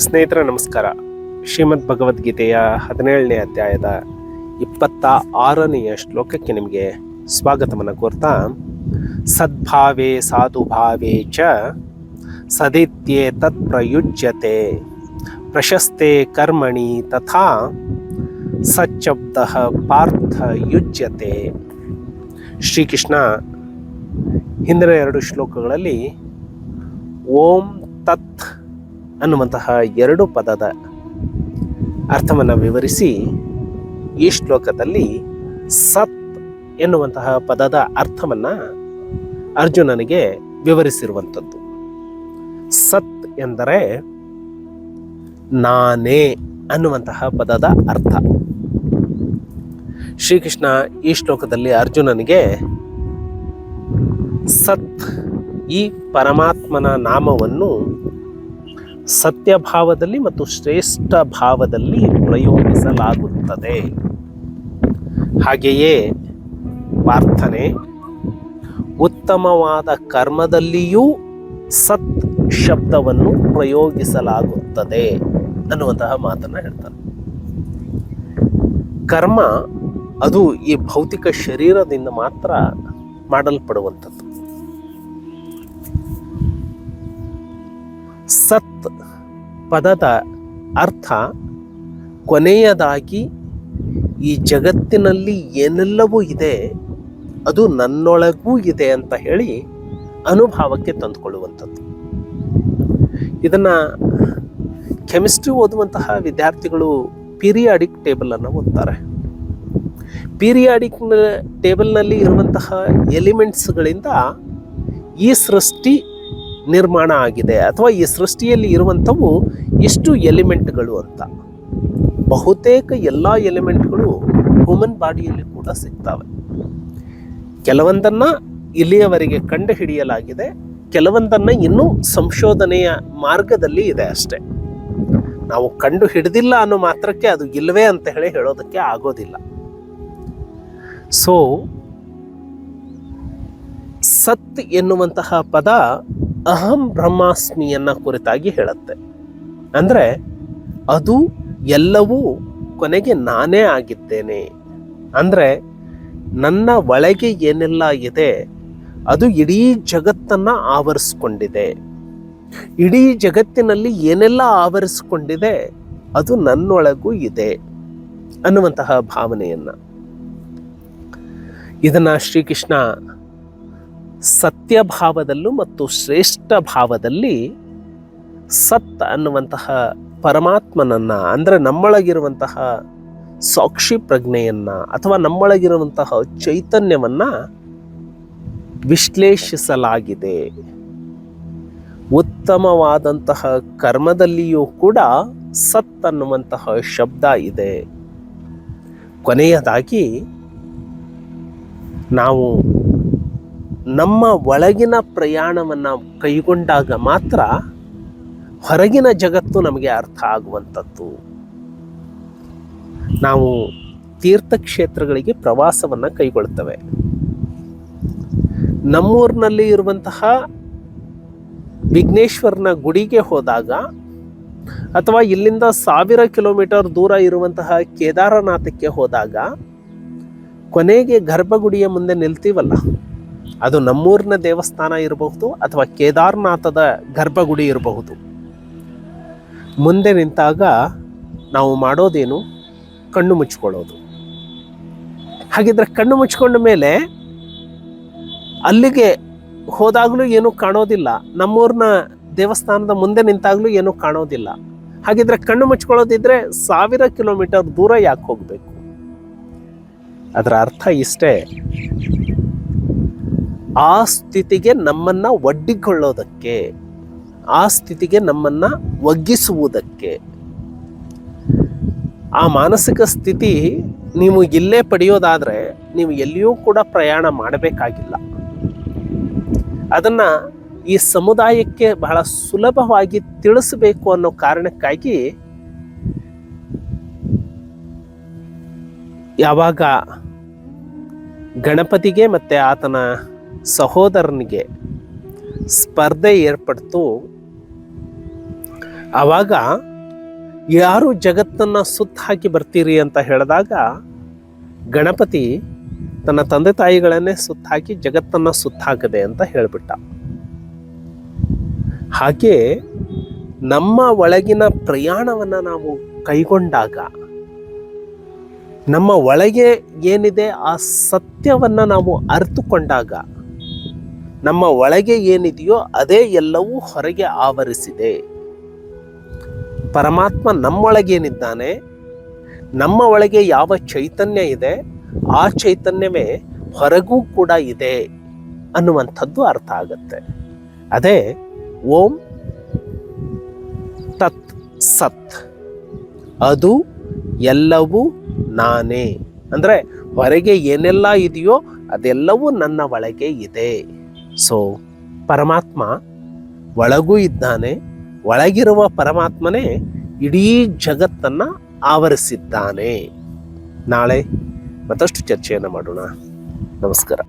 ಸ್ನೇಹಿತರೆ ನಮಸ್ಕಾರ. ಶ್ರೀಮದ್ ಭಗವದ್ಗೀತೆಯ 17ನೇ ಅಧ್ಯಾಯದ 26ನೆಯ ಶ್ಲೋಕಕ್ಕೆ ನಿಮಗೆ ಸ್ವಾಗತವನ್ನು ಕೋರ್ತಾ, ಸದ್ಭಾವೇ ಸಾಧುಭಾವೇ ಚ ಸದಿತ್ಯೇ ತತ್ ಪ್ರಯುಜ್ಯತೆ ಪ್ರಶಸ್ತೆ ಕರ್ಮಣಿ ತಥಾ ಸಚ್ಛಬ್ದಃ ಪಾರ್ಥ ಯುಜ್ಯತೆ. ಶ್ರೀಕೃಷ್ಣ ಹಿಂದಿನ 2 ಶ್ಲೋಕಗಳಲ್ಲಿ ಓಂ ತತ್ ಅನ್ನುವಂತಹ 2 ಪದದ ಅರ್ಥವನ್ನು ವಿವರಿಸಿ ಈ ಶ್ಲೋಕದಲ್ಲಿ ಸತ್ ಎನ್ನುವಂತಹ ಪದದ ಅರ್ಥವನ್ನು ಅರ್ಜುನನಿಗೆ ವಿವರಿಸಿರುವಂಥದ್ದು. ಸತ್ ಎಂದರೆ ನಾನೇ ಅನ್ನುವಂತಹ ಪದದ ಅರ್ಥ. ಶ್ರೀಕೃಷ್ಣ ಈ ಶ್ಲೋಕದಲ್ಲಿ ಅರ್ಜುನನಿಗೆ ಸತ್ ಈ ಪರಮಾತ್ಮನ ನಾಮವನ್ನು ಸತ್ಯಭಾವದಲ್ಲಿ ಮತ್ತು ಶ್ರೇಷ್ಠ ಭಾವದಲ್ಲಿ ಪ್ರಯೋಗಿಸಲಾಗುತ್ತದೆ. ಹಾಗೆಯೇ ಪ್ರಾರ್ಥನೆ ಉತ್ತಮವಾದ ಕರ್ಮದಲ್ಲಿಯೂ ಸತ್ ಶಬ್ದವನ್ನು ಪ್ರಯೋಗಿಸಲಾಗುತ್ತದೆ ಅನ್ನುವಂತಹ ಮಾತನ್ನು ಹೇಳ್ತಾರೆ. ಕರ್ಮ ಅದು ಈ ಭೌತಿಕ ಶರೀರದಿಂದ ಮಾತ್ರ ಮಾಡಲ್ಪಡುವಂಥದ್ದು. ಸತ್ ಪದದ ಅರ್ಥ ಕೊನೆಯದಾಗಿ ಈ ಜಗತ್ತಿನಲ್ಲಿ ಏನೆಲ್ಲವೂ ಇದೆ ಅದು ನನ್ನೊಳಗೂ ಇದೆ ಅಂತ ಹೇಳಿ ಅನುಭವಕ್ಕೆ ತಂದುಕೊಳ್ಳುವಂಥದ್ದು. ಇದನ್ನು ಕೆಮಿಸ್ಟ್ರಿ ಓದುವಂತಹ ವಿದ್ಯಾರ್ಥಿಗಳು ಪೀರಿಯಾಡಿಕ್ ಟೇಬಲನ್ನು ಓದ್ತಾರೆ. ಪೀರಿಯಾಡಿಕ್ ಟೇಬಲ್ನಲ್ಲಿ ಇರುವಂತಹ ಎಲಿಮೆಂಟ್ಸ್ಗಳಿಂದ ಈ ಸೃಷ್ಟಿ ನಿರ್ಮಾಣ ಆಗಿದೆ ಅಥವಾ ಈ ಸೃಷ್ಟಿಯಲ್ಲಿ ಇರುವಂಥವು ಎಷ್ಟು ಎಲಿಮೆಂಟ್ಗಳು ಅಂತ. ಬಹುತೇಕ ಎಲ್ಲ ಎಲಿಮೆಂಟ್ಗಳು ಹ್ಯೂಮನ್ ಬಾಡಿಯಲ್ಲಿ ಕೂಡ ಸಿಗ್ತವೆ. ಕೆಲವೊಂದನ್ನು ಇಲ್ಲಿಯವರೆಗೆ ಕಂಡು ಹಿಡಿಯಲಾಗಿದೆ, ಕೆಲವೊಂದನ್ನು ಇನ್ನೂ ಸಂಶೋಧನೆಯ ಮಾರ್ಗದಲ್ಲಿ ಇದೆ ಅಷ್ಟೆ. ನಾವು ಕಂಡು ಹಿಡಿದಿಲ್ಲ ಅನ್ನೋ ಮಾತ್ರಕ್ಕೆ ಅದು ಇಲ್ಲವೇ ಅಂತ ಹೇಳೋದಕ್ಕೆ ಆಗೋದಿಲ್ಲ. ಸೊ ಸತ್ ಎನ್ನುವಂತಹ ಪದ ಅಹಂ ಬ್ರಹ್ಮಾಸ್ಮಿಯನ್ನ ಕುರಿತಾಗಿ ಹೇಳುತ್ತೆ. ಅಂದರೆ ಅದು ಎಲ್ಲವೂ ಕೊನೆಗೆ ನಾನೇ ಆಗಿದ್ದೇನೆ. ಅಂದರೆ ನನ್ನ ಒಳಗೆ ಏನೆಲ್ಲ ಇದೆ ಅದು ಇಡೀ ಜಗತ್ತನ್ನು ಆವರಿಸ್ಕೊಂಡಿದೆ. ಇಡೀ ಜಗತ್ತಿನಲ್ಲಿ ಏನೆಲ್ಲ ಆವರಿಸ್ಕೊಂಡಿದೆ ಅದು ನನ್ನೊಳಗೂ ಇದೆ ಅನ್ನುವಂತಹ ಭಾವನೆಯನ್ನು ಇದನ್ನು ಶ್ರೀಕೃಷ್ಣ ಸತ್ಯಭಾವದಲ್ಲೂ ಮತ್ತು ಶ್ರೇಷ್ಠ ಭಾವದಲ್ಲಿ ಸತ್ ಅನ್ನುವಂತಹ ಪರಮಾತ್ಮನನ್ನು, ಅಂದರೆ ನಮ್ಮೊಳಗಿರುವಂತಹ ಸಾಕ್ಷಿ ಪ್ರಜ್ಞೆಯನ್ನು ಅಥವಾ ನಮ್ಮೊಳಗಿರುವಂತಹ ಚೈತನ್ಯವನ್ನು ವಿಶ್ಲೇಷಿಸಲಾಗಿದೆ. ಉತ್ತಮವಾದಂತಹ ಕರ್ಮದಲ್ಲಿಯೂ ಕೂಡ ಸತ್ ಅನ್ನುವಂತಹ ಶಬ್ದ ಇದೆ. ಕೊನೆಯದಾಗಿ ನಾವು ನಮ್ಮ ಒಳಗಿನ ಪ್ರಯಾಣವನ್ನು ಕೈಗೊಂಡಾಗ ಮಾತ್ರ ಹೊರಗಿನ ಜಗತ್ತು ನಮಗೆ ಅರ್ಥ ಆಗುವಂಥದ್ದು. ನಾವು ತೀರ್ಥಕ್ಷೇತ್ರಗಳಿಗೆ ಪ್ರವಾಸವನ್ನು ಕೈಗೊಳ್ತೇವೆ. ನಮ್ಮೂರಿನಲ್ಲಿ ಇರುವಂತಹ ವಿಘ್ನೇಶ್ವರನ ಗುಡಿಗೆ ಹೋದಾಗ ಅಥವಾ ಇಲ್ಲಿಂದ 1000 ಕಿಲೋಮೀಟರ್ ದೂರ ಇರುವಂತಹ ಕೇದಾರನಾಥಕ್ಕೆ ಹೋದಾಗ ಕೊನೆಗೆ ಗರ್ಭಗುಡಿಯ ಮುಂದೆ ನಿಲ್ತೀವಲ್ಲ, ಅದು ನಮ್ಮೂರಿನ ದೇವಸ್ಥಾನ ಇರಬಹುದು ಅಥವಾ ಕೇದಾರನಾಥದ ಗರ್ಭಗುಡಿ ಇರಬಹುದು. ಮುಂದೆ ನಿಂತಾಗ ನಾವು ಮಾಡೋದೇನು? ಕಣ್ಣು ಮುಚ್ಕೊಳ್ಳೋದು. ಹಾಗಿದ್ರೆ ಕಣ್ಣು ಮುಚ್ಕೊಂಡ ಮೇಲೆ ಅಲ್ಲಿಗೆ ಹೋದಾಗಲೂ ಏನೂ ಕಾಣೋದಿಲ್ಲ, ನಮ್ಮೂರಿನ ದೇವಸ್ಥಾನದ ಮುಂದೆ ನಿಂತಾಗಲೂ ಏನೂ ಕಾಣೋದಿಲ್ಲ. ಹಾಗಿದ್ರೆ ಕಣ್ಣು ಮುಚ್ಕೊಳ್ಳೋದಿದ್ರೆ 1000 ಕಿಲೋಮೀಟರ್ ದೂರ ಯಾಕೆ ಹೋಗಬೇಕು? ಅದರ ಅರ್ಥ ಇಷ್ಟೇ, ಆ ಸ್ಥಿತಿಗೆ ನಮ್ಮನ್ನು ಒಡ್ಡಿಕೊಳ್ಳೋದಕ್ಕೆ, ಆ ಸ್ಥಿತಿಗೆ ನಮ್ಮನ್ನು ಒಗ್ಗಿಸುವುದಕ್ಕೆ. ಆ ಮಾನಸಿಕ ಸ್ಥಿತಿ ನೀವು ಇಲ್ಲೇ ಪಡೆಯೋದಾದರೆ ನೀವು ಎಲ್ಲಿಯೂ ಕೂಡ ಪ್ರಯಾಣ ಮಾಡಬೇಕಾಗಿಲ್ಲ. ಅದನ್ನು ಈ ಸಮುದಾಯಕ್ಕೆ ಬಹಳ ಸುಲಭವಾಗಿ ತಿಳಿಸಬೇಕು ಅನ್ನೋ ಕಾರಣಕ್ಕಾಗಿ ಯಾವಾಗ ಗಣಪತಿಗೆ ಮತ್ತು ಆತನ ಸಹೋದರನಿಗೆ ಸ್ಪರ್ಧೆ ಏರ್ಪಡ್ತು, ಆವಾಗ ಯಾರು ಜಗತ್ತನ್ನು ಸುತ್ತ ಹಾಕಿ ಬರ್ತೀರಿ ಅಂತ ಹೇಳಿದಾಗ ಗಣಪತಿ ತನ್ನ ತಂದೆ ತಾಯಿಗಳನ್ನೇ ಸುತ್ತ ಹಾಕಿ ಜಗತ್ತನ್ನು ಸುತ್ತ ಹಾಕದೆ ಅಂತ ಹೇಳಿಬಿಟ್ಟ. ಹಾಗೆ ನಮ್ಮ ಒಳಗಿನ ಪ್ರಯಾಣವನ್ನು ನಾವು ಕೈಗೊಂಡಾಗ, ನಮ್ಮ ಒಳಗೆ ಏನಿದೆ ಆ ಸತ್ಯವನ್ನು ನಾವು ಅರಿತುಕೊಂಡಾಗ, ನಮ್ಮ ಒಳಗೆ ಏನಿದೆಯೋ ಅದೇ ಎಲ್ಲವೂ ಹೊರಗೆ ಆವರಿಸಿದೆ. ಪರಮಾತ್ಮ ನಮ್ಮೊಳಗೇನಿದ್ದಾನೆ, ನಮ್ಮ ಒಳಗೆ ಯಾವ ಚೈತನ್ಯ ಇದೆ ಆ ಚೈತನ್ಯವೇ ಹೊರಗೂ ಕೂಡ ಇದೆ ಅನ್ನುವಂಥದ್ದು ಅರ್ಥ ಆಗತ್ತೆ. ಅದೇ ಓಂ ತತ್ ಸತ್, ಅದು ಎಲ್ಲವೂ ನಾನೇ. ಅಂದರೆ ಹೊರಗೆ ಏನೆಲ್ಲ ಇದೆಯೋ ಅದೆಲ್ಲವೂ ನನ್ನ ಒಳಗೆ ಇದೆ. ಸೊ ಪರಮಾತ್ಮ ಒಳಗೂ ಇದ್ದಾನೆ, ಒಳಗಿರುವ ಪರಮಾತ್ಮನೇ ಇಡೀ ಜಗತ್ತನ್ನು ಆವರಿಸಿದ್ದಾನೆ. ನಾಳೆ ಮತ್ತಷ್ಟು ಚರ್ಚೆಯನ್ನು ಮಾಡೋಣ. ನಮಸ್ಕಾರ.